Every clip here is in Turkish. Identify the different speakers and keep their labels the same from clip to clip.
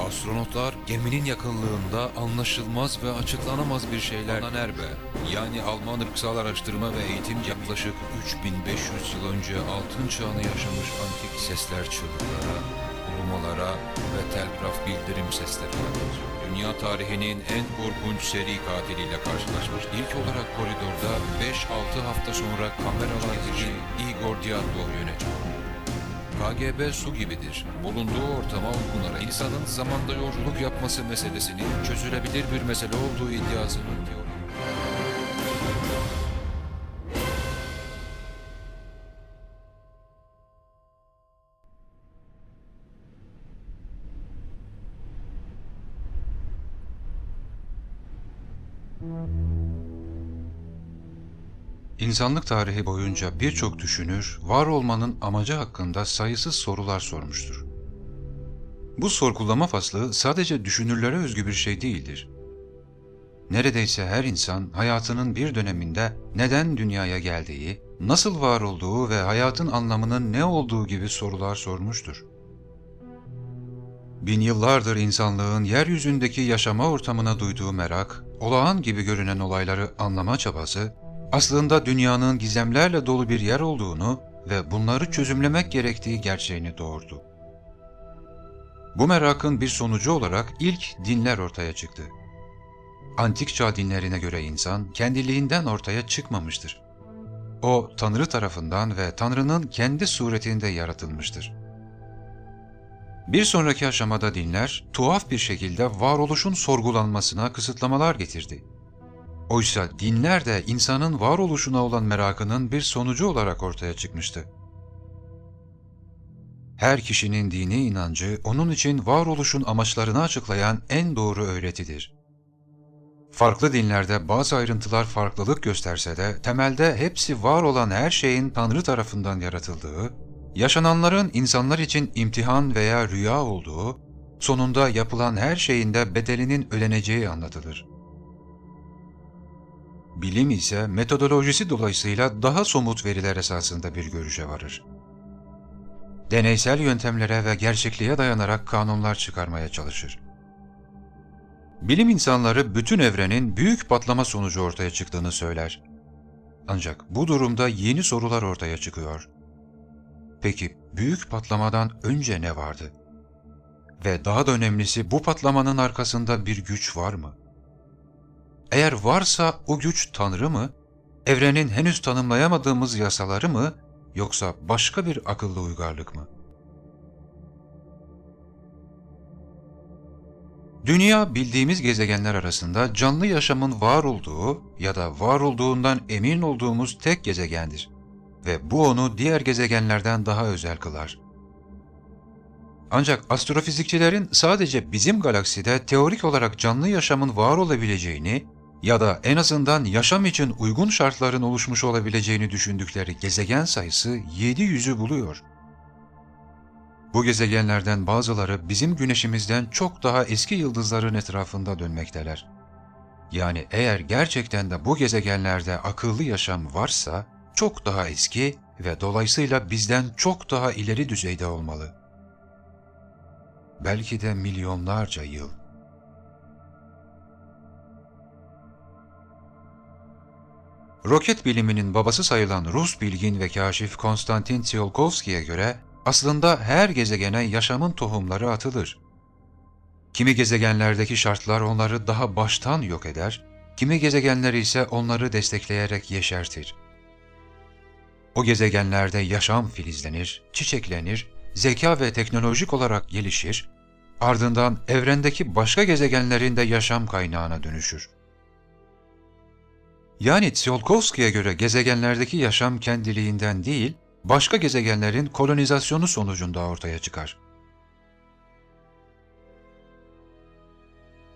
Speaker 1: Astronotlar geminin yakınlığında anlaşılmaz ve açıklanamaz bir şeyler Erbe, yani Alman ırksal araştırma ve eğitim yaklaşık 3500 yıl önce altın çağını yaşamış antik sesler çığlıklara, ulumalara ve telgraf bildirim seslerine benziyor. Dünya tarihinin en korkunç seri katiliyle karşılaşmış. İlk olarak koridorda 5-6 hafta sonra kameralar Igor Dyatlov yönetiyor. KGB su gibidir. Bulunduğu ortama uygunarak insanın zamanda yolculuk yapması meselesinin çözülebilir bir mesele olduğu iddiasını diyor.
Speaker 2: İnsanlık tarihi boyunca birçok düşünür, var olmanın amacı hakkında sayısız sorular sormuştur. Bu sorgulama faslı sadece düşünürlere özgü bir şey değildir. Neredeyse her insan hayatının bir döneminde neden dünyaya geldiği, nasıl var olduğu ve hayatın anlamının ne olduğu gibi sorular sormuştur. Bin yıllardır insanlığın yeryüzündeki yaşama ortamına duyduğu merak, olağan gibi görünen olayları anlama çabası, aslında dünyanın gizemlerle dolu bir yer olduğunu ve bunları çözümlemek gerektiği gerçeğini doğurdu. Bu merakın bir sonucu olarak ilk dinler ortaya çıktı. Antik çağ dinlerine göre insan kendiliğinden ortaya çıkmamıştır. O, Tanrı tarafından ve Tanrı'nın kendi suretinde yaratılmıştır. Bir sonraki aşamada dinler, tuhaf bir şekilde varoluşun sorgulanmasına kısıtlamalar getirdi. Oysa dinler de insanın varoluşuna olan merakının bir sonucu olarak ortaya çıkmıştı. Her kişinin dini inancı, onun için varoluşun amaçlarını açıklayan en doğru öğretidir. Farklı dinlerde bazı ayrıntılar farklılık gösterse de, temelde hepsi var olan her şeyin Tanrı tarafından yaratıldığı, yaşananların insanlar için imtihan veya rüya olduğu, sonunda yapılan her şeyin de bedelinin ödeneceği anlatılır. Bilim ise metodolojisi dolayısıyla daha somut veriler esasında bir görüşe varır. Deneysel yöntemlere ve gerçekliğe dayanarak kanunlar çıkarmaya çalışır. Bilim insanları bütün evrenin büyük patlama sonucu ortaya çıktığını söyler. Ancak bu durumda yeni sorular ortaya çıkıyor. Peki büyük patlamadan önce ne vardı? Ve daha da önemlisi, bu patlamanın arkasında bir güç var mı? Eğer varsa o güç Tanrı mı, evrenin henüz tanımlayamadığımız yasaları mı, yoksa başka bir akıllı uygarlık mı? Dünya, bildiğimiz gezegenler arasında canlı yaşamın var olduğu ya da var olduğundan emin olduğumuz tek gezegendir ve bu onu diğer gezegenlerden daha özel kılar. Ancak astrofizikçilerin sadece bizim galakside teorik olarak canlı yaşamın var olabileceğini ya da en azından yaşam için uygun şartların oluşmuş olabileceğini düşündükleri gezegen sayısı 700'ü buluyor. Bu gezegenlerden bazıları bizim Güneşimizden çok daha eski yıldızların etrafında dönmekteler. Yani eğer gerçekten de bu gezegenlerde akıllı yaşam varsa çok daha eski ve dolayısıyla bizden çok daha ileri düzeyde olmalı. Belki de milyonlarca yıl. Roket biliminin babası sayılan Rus bilgin ve kaşif Konstantin Tsiolkovski'ye göre aslında her gezegene yaşamın tohumları atılır. Kimi gezegenlerdeki şartlar onları daha baştan yok eder, kimi gezegenleri ise onları destekleyerek yeşertir. O gezegenlerde yaşam filizlenir, çiçeklenir, zeka ve teknolojik olarak gelişir, ardından evrendeki başka gezegenlerin de yaşam kaynağına dönüşür. Yani Tsiolkovski'ye göre gezegenlerdeki yaşam kendiliğinden değil, başka gezegenlerin kolonizasyonu sonucunda ortaya çıkar.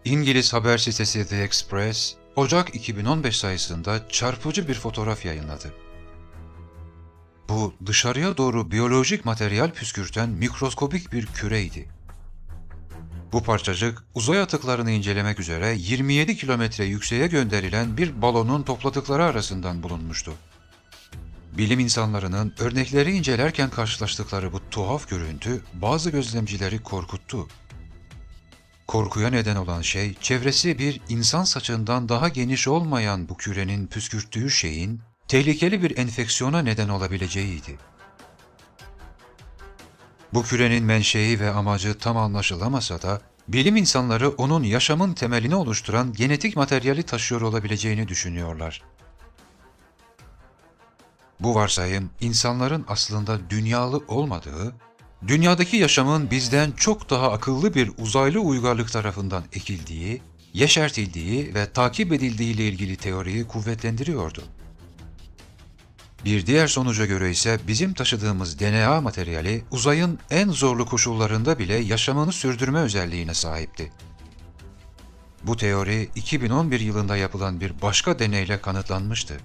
Speaker 2: İngiliz haber sitesi The Express, Ocak 2015 sayısında çarpıcı bir fotoğraf yayınladı. Bu, dışarıya doğru biyolojik materyal püskürten mikroskobik bir küreydi. Bu parçacık, uzay atıklarını incelemek üzere 27 kilometre yükseğe gönderilen bir balonun topladıkları arasından bulunmuştu. Bilim insanlarının örnekleri incelerken karşılaştıkları bu tuhaf görüntü bazı gözlemcileri korkuttu. Korkuya neden olan şey, çevresi bir insan saçından daha geniş olmayan bu kürenin püskürttüğü şeyin tehlikeli bir enfeksiyona neden olabileceğiydi. Bu kürenin menşei ve amacı tam anlaşılamasa da, bilim insanları onun yaşamın temelini oluşturan genetik materyali taşıyor olabileceğini düşünüyorlar. Bu varsayım, insanların aslında dünyalı olmadığı, dünyadaki yaşamın bizden çok daha akıllı bir uzaylı uygarlık tarafından ekildiği, yeşertildiği ve takip edildiği ile ilgili teoriyi kuvvetlendiriyordu. Bir diğer sonuca göre ise bizim taşıdığımız DNA materyali uzayın en zorlu koşullarında bile yaşamını sürdürme özelliğine sahipti. Bu teori 2011 yılında yapılan bir başka deneyle kanıtlanmıştı.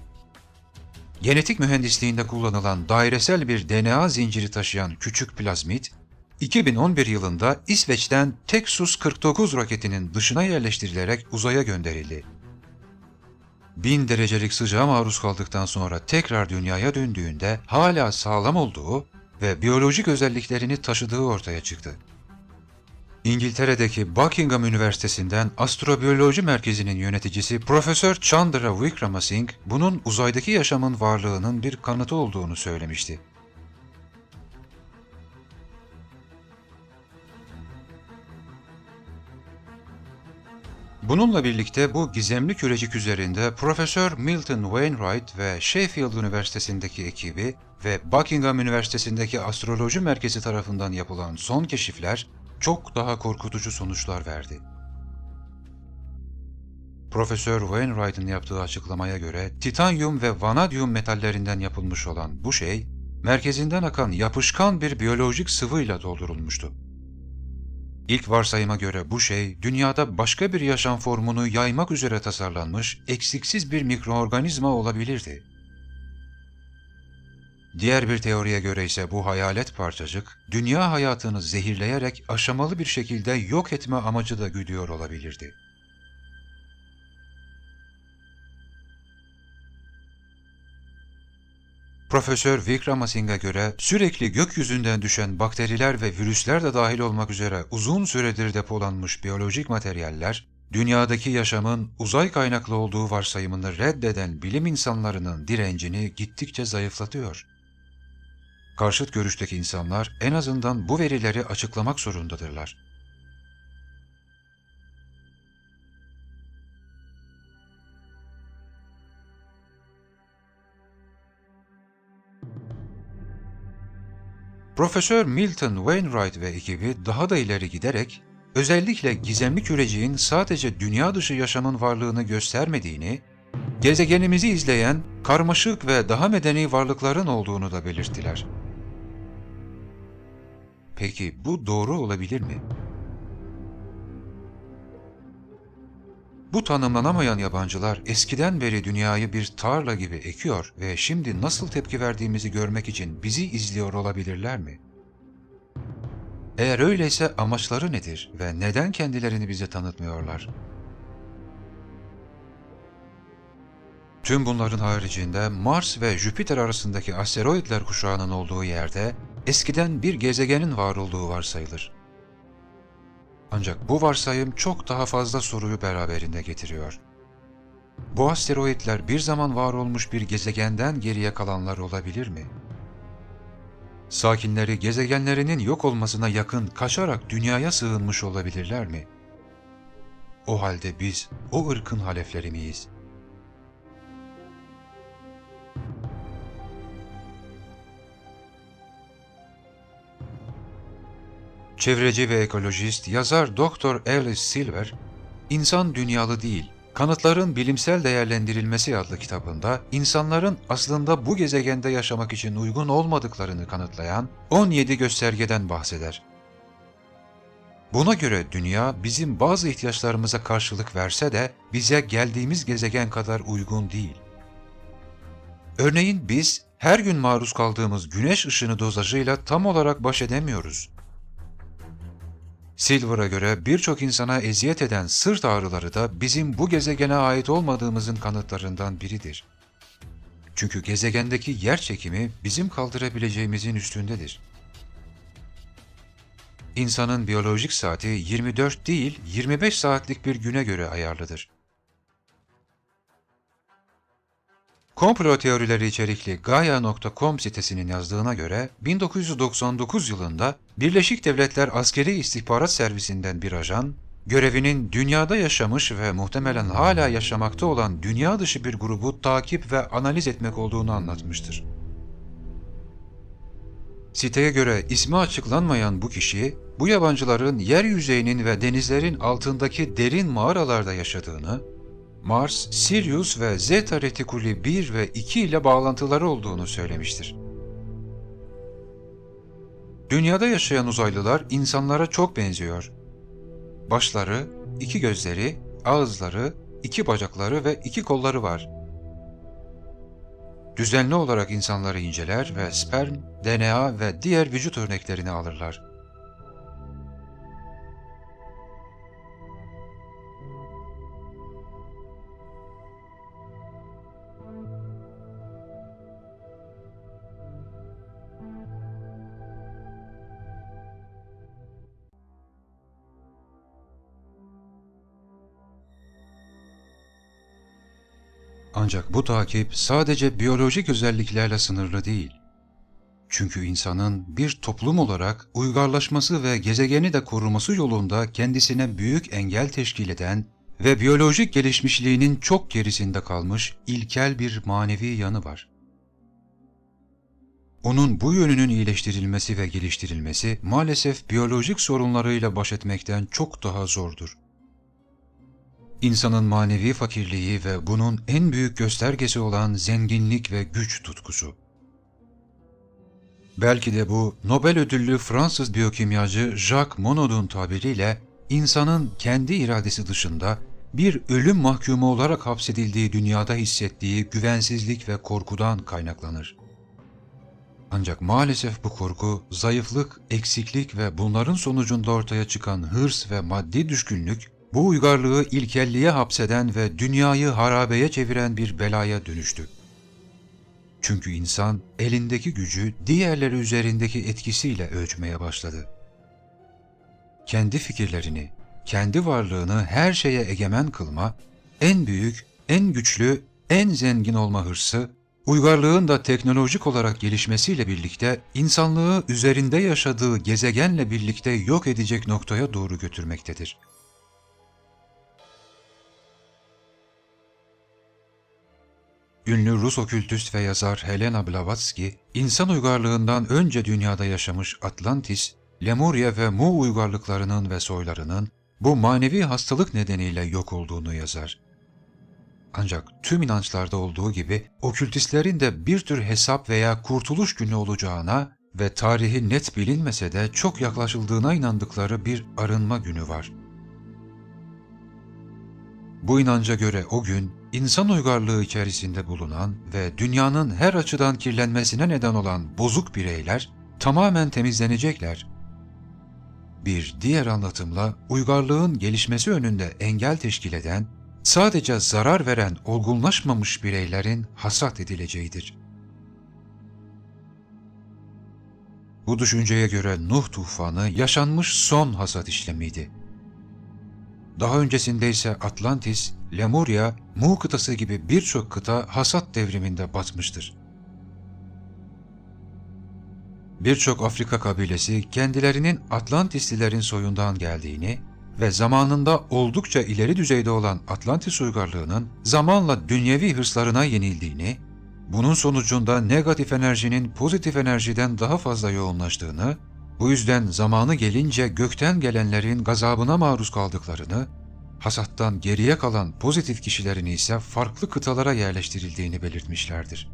Speaker 2: Genetik mühendisliğinde kullanılan dairesel bir DNA zinciri taşıyan küçük plazmid, 2011 yılında İsveç'ten Texas 49 roketinin dışına yerleştirilerek uzaya gönderildi. 1000 derecelik sıcağa maruz kaldıktan sonra tekrar dünyaya döndüğünde hala sağlam olduğu ve biyolojik özelliklerini taşıdığı ortaya çıktı. İngiltere'deki Buckingham Üniversitesi'nden Astrobiyoloji Merkezi'nin yöneticisi Profesör Chandra Wickramasinghe, bunun uzaydaki yaşamın varlığının bir kanıtı olduğunu söylemişti. Bununla birlikte bu gizemli kürecik üzerinde Profesör Milton Wainwright ve Sheffield Üniversitesi'ndeki ekibi ve Buckingham Üniversitesi'ndeki Astroloji Merkezi tarafından yapılan son keşifler çok daha korkutucu sonuçlar verdi. Profesör Wainwright'ın yaptığı açıklamaya göre titanyum ve vanadyum metallerinden yapılmış olan bu şey, merkezinden akan yapışkan bir biyolojik sıvıyla doldurulmuştu. İlk varsayıma göre bu şey, dünyada başka bir yaşam formunu yaymak üzere tasarlanmış eksiksiz bir mikroorganizma olabilirdi. Diğer bir teoriye göre ise bu hayalet parçacık, dünya hayatını zehirleyerek aşamalı bir şekilde yok etme amacı da güdüyor olabilirdi. Profesör Wickramasingh'e göre sürekli gökyüzünden düşen bakteriler ve virüsler de dahil olmak üzere uzun süredir depolanmış biyolojik materyaller, dünyadaki yaşamın uzay kaynaklı olduğu varsayımını reddeden bilim insanlarının direncini gittikçe zayıflatıyor. Karşıt görüşteki insanlar en azından bu verileri açıklamak zorundadırlar. Profesör Milton Wainwright ve ekibi daha da ileri giderek, özellikle gizemli küreciğin sadece dünya dışı yaşamın varlığını göstermediğini, gezegenimizi izleyen karmaşık ve daha medeni varlıkların olduğunu da belirttiler. Peki bu doğru olabilir mi? Bu tanımlanamayan yabancılar eskiden beri dünyayı bir tarla gibi ekiyor ve şimdi nasıl tepki verdiğimizi görmek için bizi izliyor olabilirler mi? Eğer öyleyse amaçları nedir ve neden kendilerini bize tanıtmıyorlar? Tüm bunların haricinde Mars ve Jüpiter arasındaki asteroidler kuşağının olduğu yerde eskiden bir gezegenin var olduğu varsayılır. Ancak bu varsayım çok daha fazla soruyu beraberinde getiriyor. Bu asteroidler bir zaman var olmuş bir gezegenden geriye kalanlar olabilir mi? Sakinleri gezegenlerinin yok olmasına yakın kaçarak dünyaya sığınmış olabilirler mi? O halde biz o ırkın halefleri miyiz? Çevreci ve ekolojist yazar Dr. Alice Silver, "İnsan dünyalı değil, Kanıtların Bilimsel Değerlendirilmesi" adlı kitabında insanların aslında bu gezegende yaşamak için uygun olmadıklarını kanıtlayan 17 göstergeden bahseder. Buna göre dünya bizim bazı ihtiyaçlarımıza karşılık verse de bize geldiğimiz gezegen kadar uygun değil. Örneğin biz her gün maruz kaldığımız güneş ışını dozajıyla tam olarak baş edemiyoruz. Silver'a göre birçok insana eziyet eden sırt ağrıları da bizim bu gezegene ait olmadığımızın kanıtlarından biridir. Çünkü gezegendeki yer çekimi bizim kaldırabileceğimizin üstündedir. İnsanın biyolojik saati 24 değil 25 saatlik bir güne göre ayarlıdır. Komplo teorileri içerikli Gaia.com sitesinin yazdığına göre 1999 yılında Birleşik Devletler Askeri İstihbarat Servisinden bir ajan, görevinin dünyada yaşamış ve muhtemelen hala yaşamakta olan dünya dışı bir grubu takip ve analiz etmek olduğunu anlatmıştır. Siteye göre ismi açıklanmayan bu kişi, bu yabancıların yer yüzeyinin ve denizlerin altındaki derin mağaralarda yaşadığını, Mars, Sirius ve Zeta Reticuli 1 ve 2 ile bağlantıları olduğunu söylemiştir. Dünyada yaşayan uzaylılar insanlara çok benziyor. Başları, iki gözleri, ağızları, iki bacakları ve iki kolları var. Düzenli olarak insanları inceler ve sperm, DNA ve diğer vücut örneklerini alırlar. Ancak bu takip sadece biyolojik özelliklerle sınırlı değil. Çünkü insanın bir toplum olarak uygarlaşması ve gezegeni de koruması yolunda kendisine büyük engel teşkil eden ve biyolojik gelişmişliğinin çok gerisinde kalmış ilkel bir manevi yanı var. Onun bu yönünün iyileştirilmesi ve geliştirilmesi maalesef biyolojik sorunlarıyla baş etmekten çok daha zordur. İnsanın manevi fakirliği ve bunun en büyük göstergesi olan zenginlik ve güç tutkusu. Belki de bu Nobel ödüllü Fransız biyokimyacı Jacques Monod'un tabiriyle insanın kendi iradesi dışında bir ölüm mahkumu olarak hapsedildiği dünyada hissettiği güvensizlik ve korkudan kaynaklanır. Ancak maalesef bu korku, zayıflık, eksiklik ve bunların sonucunda ortaya çıkan hırs ve maddi düşkünlük, bu uygarlığı ilkelliğe hapseden ve dünyayı harabeye çeviren bir belaya dönüştü. Çünkü insan elindeki gücü diğerleri üzerindeki etkisiyle ölçmeye başladı. Kendi fikirlerini, kendi varlığını her şeye egemen kılma, en büyük, en güçlü, en zengin olma hırsı, uygarlığın da teknolojik olarak gelişmesiyle birlikte insanlığı üzerinde yaşadığı gezegenle birlikte yok edecek noktaya doğru götürmektedir. Ünlü Rus okültist ve yazar Helena Blavatsky, insan uygarlığından önce dünyada yaşamış Atlantis, Lemuria ve Mu uygarlıklarının ve soylarının bu manevi hastalık nedeniyle yok olduğunu yazar. Ancak tüm inançlarda olduğu gibi okültistlerin de bir tür hesap veya kurtuluş günü olacağına ve tarihi net bilinmese de çok yaklaşıldığına inandıkları bir arınma günü var. Bu inanca göre o gün, insan uygarlığı içerisinde bulunan ve dünyanın her açıdan kirlenmesine neden olan bozuk bireyler tamamen temizlenecekler. Bir diğer anlatımla uygarlığın gelişmesi önünde engel teşkil eden, sadece zarar veren olgunlaşmamış bireylerin hasat edileceğidir. Bu düşünceye göre Nuh tufanı yaşanmış son hasat işlemiydi. Daha öncesinde ise Atlantis, Lemuria, Mu kıtası gibi birçok kıta hasat devriminde batmıştır. Birçok Afrika kabilesi kendilerinin Atlantislilerin soyundan geldiğini ve zamanında oldukça ileri düzeyde olan Atlantis uygarlığının zamanla dünyevi hırslarına yenildiğini, bunun sonucunda negatif enerjinin pozitif enerjiden daha fazla yoğunlaştığını, bu yüzden zamanı gelince gökten gelenlerin gazabına maruz kaldıklarını, hasattan geriye kalan pozitif kişilerin ise farklı kıtalara yerleştirildiğini belirtmişlerdir.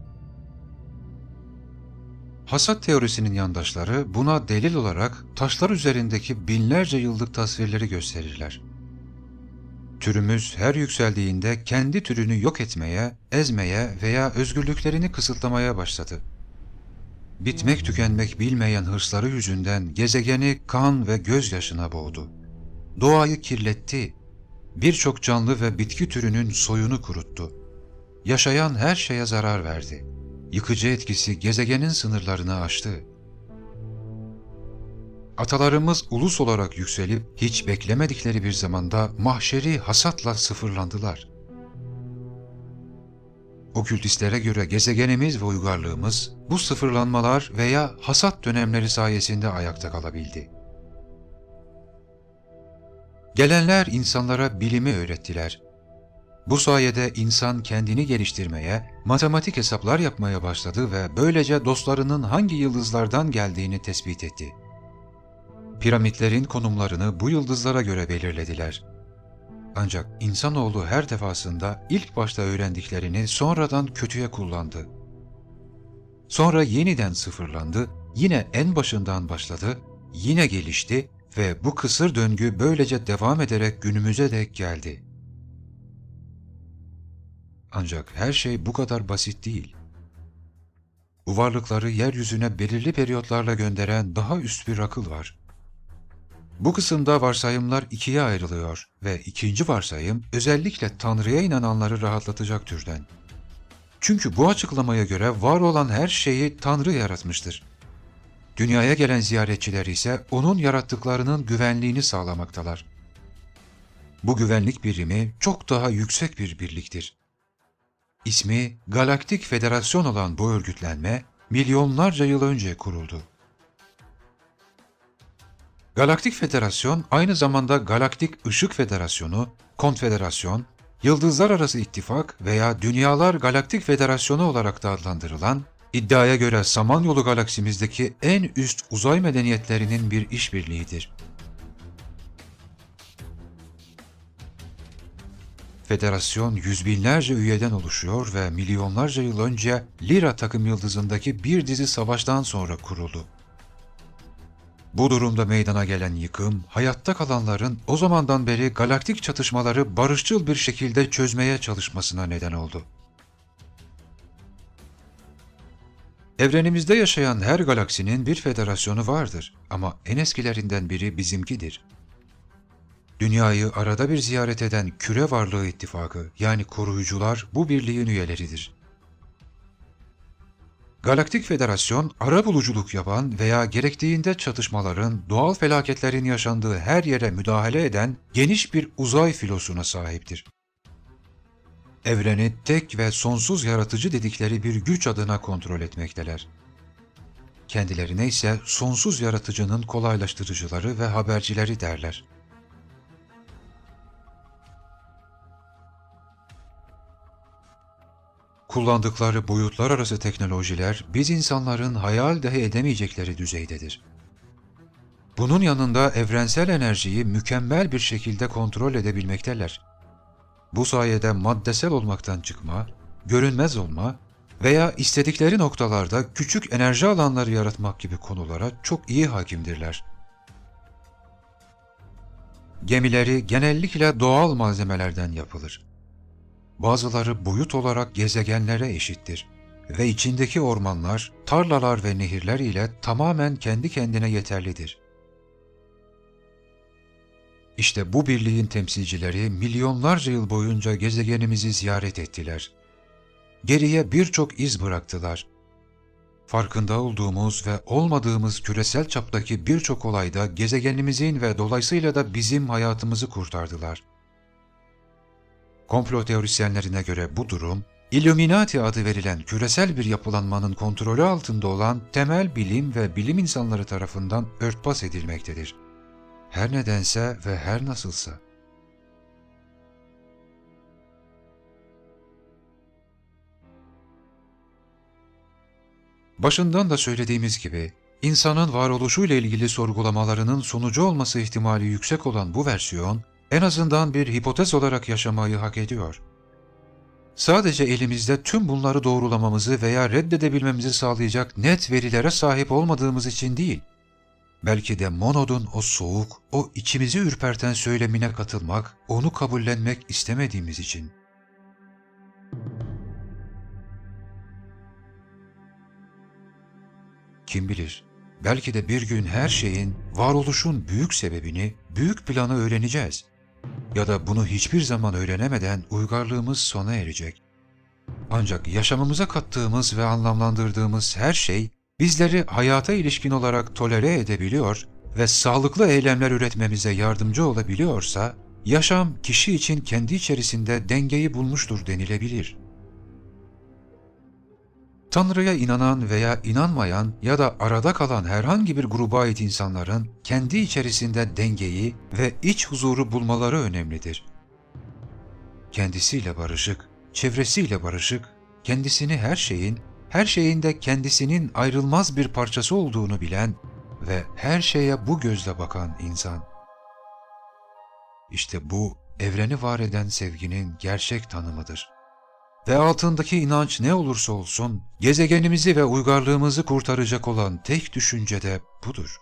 Speaker 2: Hasat teorisinin yandaşları buna delil olarak taşlar üzerindeki binlerce yıllık tasvirleri gösterirler. Türümüz her yükseldiğinde kendi türünü yok etmeye, ezmeye veya özgürlüklerini kısıtlamaya başladı. Bitmek tükenmek bilmeyen hırsları yüzünden gezegeni kan ve gözyaşına boğdu. Doğayı kirletti. Birçok canlı ve bitki türünün soyunu kuruttu. Yaşayan her şeye zarar verdi. Yıkıcı etkisi gezegenin sınırlarını aştı. Atalarımız ulus olarak yükselip hiç beklemedikleri bir zamanda mahşeri hasatla sıfırlandılar. Okültistlere göre gezegenimiz ve uygarlığımız bu sıfırlanmalar veya hasat dönemleri sayesinde ayakta kalabildi. Gelenler insanlara bilimi öğrettiler. Bu sayede insan kendini geliştirmeye, matematik hesaplar yapmaya başladı ve böylece dostlarının hangi yıldızlardan geldiğini tespit etti. Piramitlerin konumlarını bu yıldızlara göre belirlediler. Ancak insanoğlu her defasında ilk başta öğrendiklerini sonradan kötüye kullandı. Sonra yeniden sıfırlandı, yine en başından başladı, yine gelişti ve bu kısır döngü böylece devam ederek günümüze dek geldi. Ancak her şey bu kadar basit değil. Bu varlıkları yeryüzüne belirli periyotlarla gönderen daha üst bir akıl var. Bu kısımda varsayımlar ikiye ayrılıyor ve ikinci varsayım özellikle Tanrı'ya inananları rahatlatacak türden. Çünkü bu açıklamaya göre var olan her şeyi Tanrı yaratmıştır. Dünyaya gelen ziyaretçiler ise onun yarattıklarının güvenliğini sağlamaktalar. Bu güvenlik birimi çok daha yüksek bir birliktir. İsmi Galaktik Federasyon olan bu örgütlenme milyonlarca yıl önce kuruldu. Galaktik Federasyon aynı zamanda Galaktik Işık Federasyonu, Konfederasyon, Yıldızlar Arası İttifak veya Dünyalar Galaktik Federasyonu olarak da adlandırılan, iddiaya göre Samanyolu galaksimizdeki en üst uzay medeniyetlerinin bir işbirliğidir. Federasyon yüz binlerce üyeden oluşuyor ve milyonlarca yıl önce Lyra takım yıldızındaki bir dizi savaştan sonra kuruldu. Bu durumda meydana gelen yıkım, hayatta kalanların o zamandan beri galaktik çatışmaları barışçıl bir şekilde çözmeye çalışmasına neden oldu. Evrenimizde yaşayan her galaksinin bir federasyonu vardır ama en eskilerinden biri bizimkidir. Dünyayı arada bir ziyaret eden Küre Varlığı İttifakı yani koruyucular bu birliğin üyeleridir. Galaktik Federasyon, arabuluculuk yapan veya gerektiğinde çatışmaların, doğal felaketlerin yaşandığı her yere müdahale eden geniş bir uzay filosuna sahiptir. Evreni tek ve sonsuz yaratıcı dedikleri bir güç adına kontrol etmekteler. Kendilerine ise sonsuz yaratıcının kolaylaştırıcıları ve habercileri derler. Kullandıkları boyutlar arası teknolojiler biz insanların hayal dahi edemeyecekleri düzeydedir. Bunun yanında evrensel enerjiyi mükemmel bir şekilde kontrol edebilmekteler. Bu sayede maddesel olmaktan çıkma, görünmez olma veya istedikleri noktalarda küçük enerji alanları yaratmak gibi konulara çok iyi hakimdirler. Gemileri genellikle doğal malzemelerden yapılır. Bazıları boyut olarak gezegenlere eşittir ve içindeki ormanlar, tarlalar ve nehirler ile tamamen kendi kendine yeterlidir. İşte bu birliğin temsilcileri milyonlarca yıl boyunca gezegenimizi ziyaret ettiler. Geriye birçok iz bıraktılar. Farkında olduğumuz ve olmadığımız küresel çaptaki birçok olayda gezegenimizin ve dolayısıyla da bizim hayatımızı kurtardılar. Komplo teorisyenlerine göre bu durum, Illuminati adı verilen küresel bir yapılanmanın kontrolü altında olan temel bilim ve bilim insanları tarafından örtbas edilmektedir. Her nedense ve her nasılsa. Başından da söylediğimiz gibi, insanın varoluşuyla ilgili sorgulamalarının sonucu olması ihtimali yüksek olan bu versiyon, en azından bir hipotez olarak yaşamayı hak ediyor. Sadece elimizde tüm bunları doğrulamamızı veya reddedebilmemizi sağlayacak net verilere sahip olmadığımız için değil, belki de Monod'un o soğuk, o içimizi ürperten söylemine katılmak, onu kabullenmek istemediğimiz için. Kim bilir, belki de bir gün her şeyin, varoluşun büyük sebebini, büyük planı öğreneceğiz. Ya da bunu hiçbir zaman öğrenemeden uygarlığımız sona erecek. Ancak yaşamımıza kattığımız ve anlamlandırdığımız her şey bizleri hayata ilişkin olarak tolere edebiliyor ve sağlıklı eylemler üretmemize yardımcı olabiliyorsa, yaşam kişi için kendi içerisinde dengeyi bulmuştur denilebilir. Tanrı'ya inanan veya inanmayan ya da arada kalan herhangi bir gruba ait insanların kendi içerisinde dengeyi ve iç huzuru bulmaları önemlidir. Kendisiyle barışık, çevresiyle barışık, kendisini her şeyin de kendisinin ayrılmaz bir parçası olduğunu bilen ve her şeye bu gözle bakan insan. İşte bu, evreni var eden sevginin gerçek tanımıdır. Ve altındaki inanç ne olursa olsun, gezegenimizi ve uygarlığımızı kurtaracak olan tek düşünce de budur.